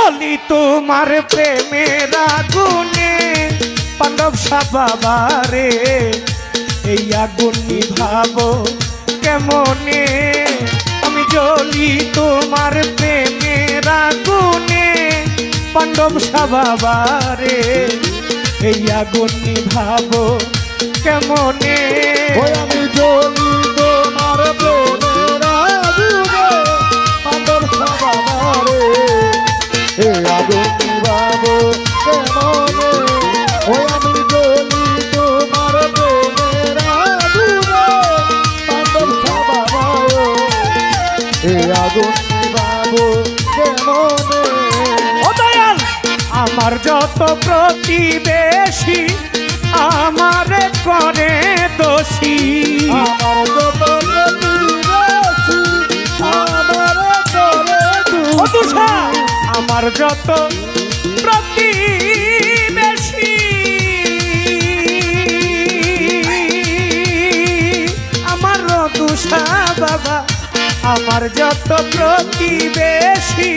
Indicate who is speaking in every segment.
Speaker 1: জ্বলি তোমার প্রেমের আগুনে পাণ্ডব বাবারে, এই আগুন নিভাবো কেমনে? আমি জ্বলি তোমার প্রেমের আগুনে পাণ্ডব বাবারে, এই আগুন নিভাবো কেমনে?
Speaker 2: আমি জ্বলি তোমার প্রেমের আগুনে পাণ্ডব বাবারে, এই আগুন নিভাবো কেমনে? আমি জ্বলি তোমার প্রেমের আগুনে পাণ্ডব বাবারে, এই আগুন নিভাবো কেমনে?
Speaker 1: ও দয়াল, আমার যত প্রতিবেশী আমার করে দোষী,
Speaker 2: আমার যত প্রতিবেশী আমার করে
Speaker 1: ও তুষা, আমার যত প্রতিবেশী আমার তুষা বাবা, আমার যত প্রতিবেশী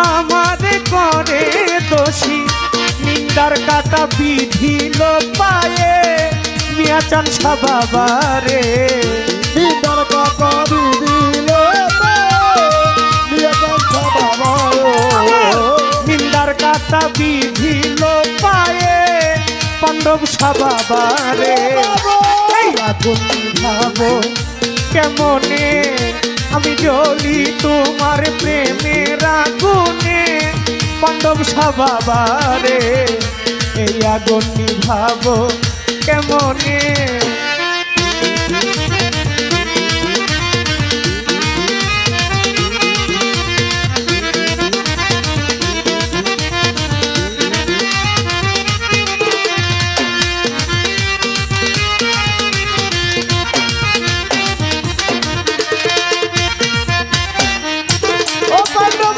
Speaker 1: আমার করে দোষী, নিন্দার কাটা বিধিল পায়ে মিয়া চান বাবারে,
Speaker 2: নিদার কাকা দিল
Speaker 1: নিন্দার কাটা বিধিল পায়ে পাণ্ডব বাবারে, এই আগুন নিভাবো কেমনে? আমি জ্বলি তোমার প্রেমের আগুনে পাণ্ডব বাবারে, এই আগুন নিভাবো কেমনে? ও পাণ্ডব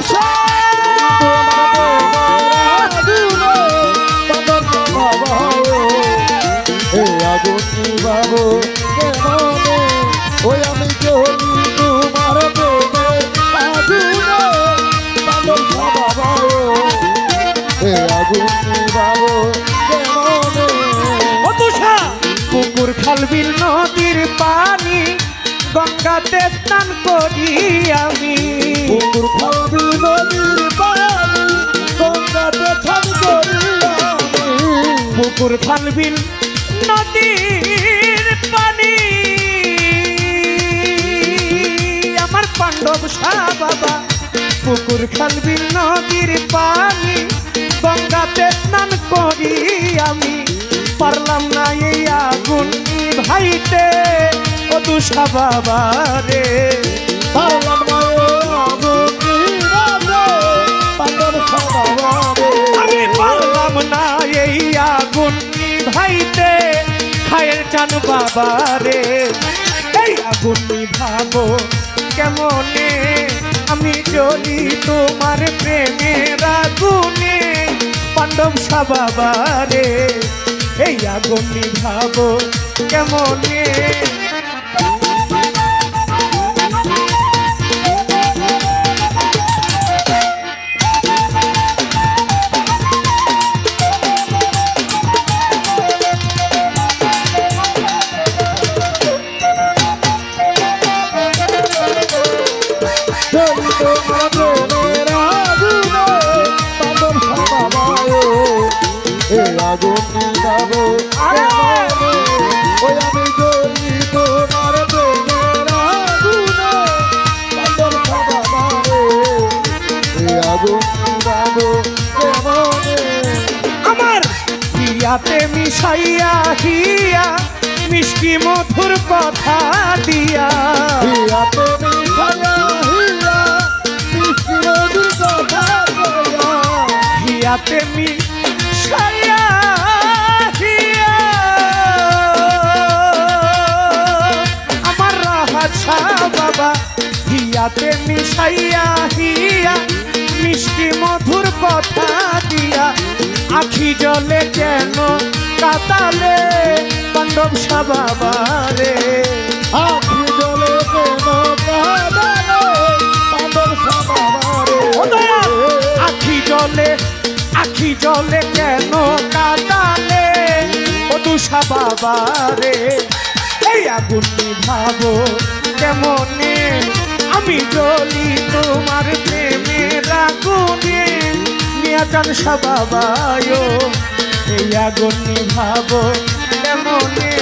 Speaker 2: আগুন নিভাবো কেমনে? ওই আমি জ্বলি তোমার প্রেমের আগুনে পাণ্ডব বাবারে, এই আগুন নিভাবো কেমনে?
Speaker 1: ও তুষা, পুকুর খাল বিল নদীর পানি গঙ্গাতে স্নান করি আমি,
Speaker 2: পুকুর খাবি নদীর পানি গঙ্গাতে স্নান করি আমি,
Speaker 1: পুকুর খাল বিল নদীর পানি আমার পাণ্ডব বাবা, পুকুর খাল বিল নদীর পানি গঙ্গাতে স্নান করি আমি, পারলাম না এই আগুন ভাইতে ও তুষা বাবারে,
Speaker 2: পারলাম না আগুন নিভাবো পাণ্ডব বাবারে,
Speaker 1: আমি পারলাম না এই আগুন ভাইতে খায়ের চান বাবারে, এই আগুন নিভাবো কেমনে? আমি জ্বলি তোমার প্রেমের আগুনে পাণ্ডব বাবারে, এই আগুন নিভাবো কেমনে?
Speaker 2: জ্বলি তোমার প্রেমের আগুনে পাণ্ডব বাবারে, এই আগুন নিভাবো কেমনে? ওই আমি জ্বলি তোমার প্রেমের আগুনে পাণ্ডব বাবারে, এই আগুন নিভাবো কেমনে?
Speaker 1: আমার হিয়াতে মিশাইয়া হিয়া মিষ্টি মধুর কথা দিয়া,
Speaker 2: হিয়াতে মিশাইয়া হিয়া মিষ্টি মধুর কথা কইয়া,
Speaker 1: হিয়াতে মিশাইয়া হিয়া আমার রাহা বাবা, হিয়াতে মিশাইয়া হিয়া মিষ্টি মধুর কথা দিয়া, আখি জলে কেন কাতালে পাণ্ডব বাবারে,
Speaker 2: আখি জলে কেন কাঁদালে পাণ্ডব বাবারে,
Speaker 1: ও দয়াল, আখি আখি জলে কেন কাঁদালে ও দুষা বাবা রে এই আগুন নিভাবো কেমনে আমি জ্বলি তোমার প্রেমের আগুনে মিয়া চান বাবায় এই আগুন নিভাবো কেমনে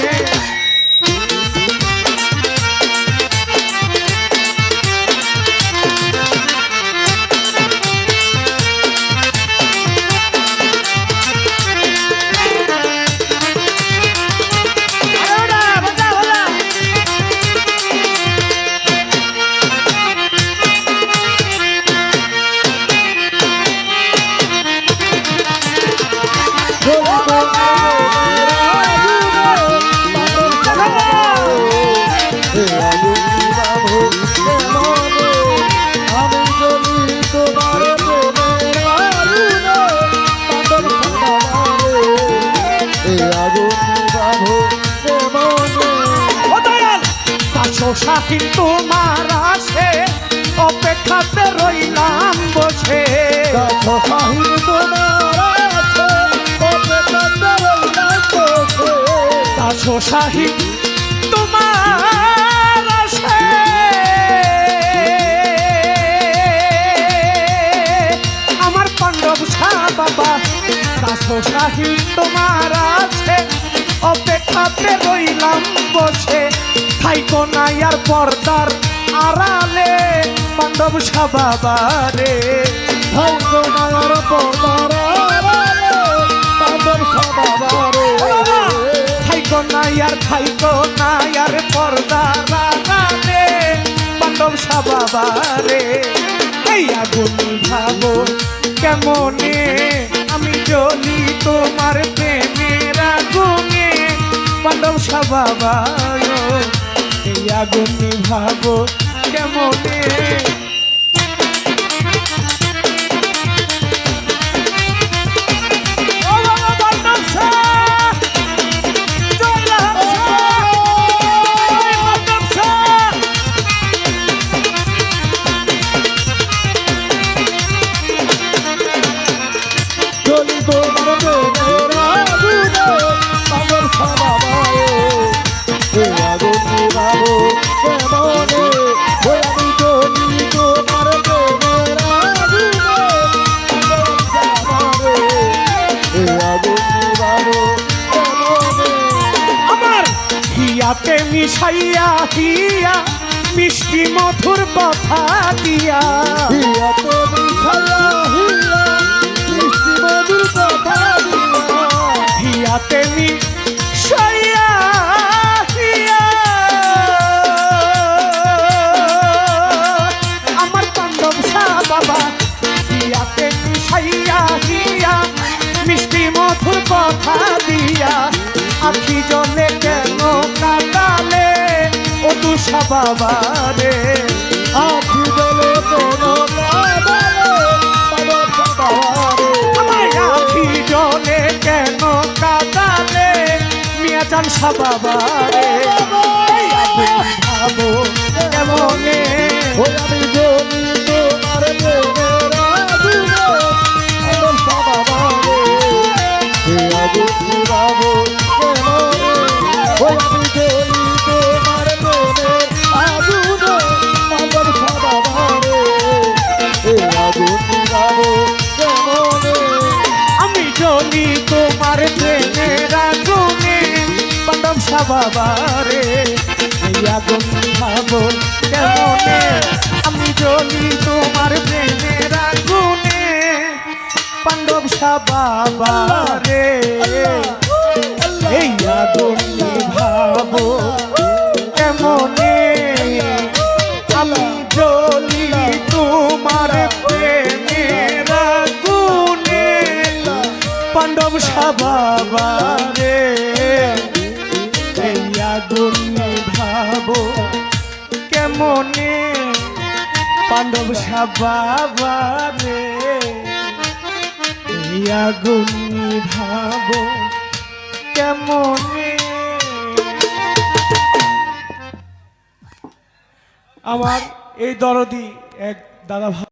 Speaker 1: শাহিন তোমার আসে অপেক্ষাতে রইলাম বসে
Speaker 2: শাহিন তোমার আছে অপেক্ষাতে রইলাম বসে
Speaker 1: কাছো শাহিন তোমার আসে আমার পাণ্ডব শাহ বাবা কাছো শাহিন তোমার আছে অপেক্ষাতে রইলাম বসে থাইকো না আর পর্দার আড়ালে পাণ্ডব শাহ বাবা রে
Speaker 2: থাইকো না আর পর্দার আড়ালে পাণ্ডব শাহ বাবা রে
Speaker 1: থাইকো না আর পর্দার আড়ালে পাণ্ডব শাহ বাবা রে এই আগুন ভাবো কেমনে আমি জ্বলি তোমার প্রেমের আগুনে পাণ্ডব শাহ বাবা এই আগুন নিভাবো কেমনে হিয়াতে মিশাইয়া হিয়া মিষ্টি মধুর কথা দিয়া
Speaker 2: হিয়াতে মিশাইয়া হিয়া মিষ্টি মধুর কথা দিয়া
Speaker 1: হিয়াতে মিশাইয়া হিয়া আমার পাণ্ডব শাহ বাবা হিয়াতে মিশাইয়া হিয়া মিষ্টি মধুর কথা দিয়া আখি জলে কেন কাঁদালে ও দুষা বাবা রে
Speaker 2: আখি জলে কেন কাঁদালে পাণ্ডব শাহ বাবা রে
Speaker 1: আমার আখি জলে কেন কাঁদালে মিয়া চান শাহ বাবা রে ভাবো কেমনে
Speaker 2: ওই আমি জ্বলি তোমার প্রেমের আগুনে পাণ্ডব শাহ বাবা রে এই আগুন নিভাবো ওই আমি জ্বলি তোমার প্রেমের আগুনে পাণ্ডব শাহ বাবা রে এই আগুন নিভাবো কেমনে
Speaker 1: আমি জ্বলি তোমার প্রেমের আগুনে পাণ্ডব শাহ বাবা রে এই আগুন ভাবো কেমনে আমি জ্বলি তোমার প্রেমের আগুনে পাণ্ডব শাহ বাবা রে এই আগুন ভাবো কেমনে আমি জ্বলি তোমার প্রেমের আগুনে পাণ্ডব শাহ বাবা রে এই আগুন ভাবো কেমনে পাণ্ডব শাহ বাবা রে এই আগুন ভাবো কেমনে আমার এই দরদি এক দাদা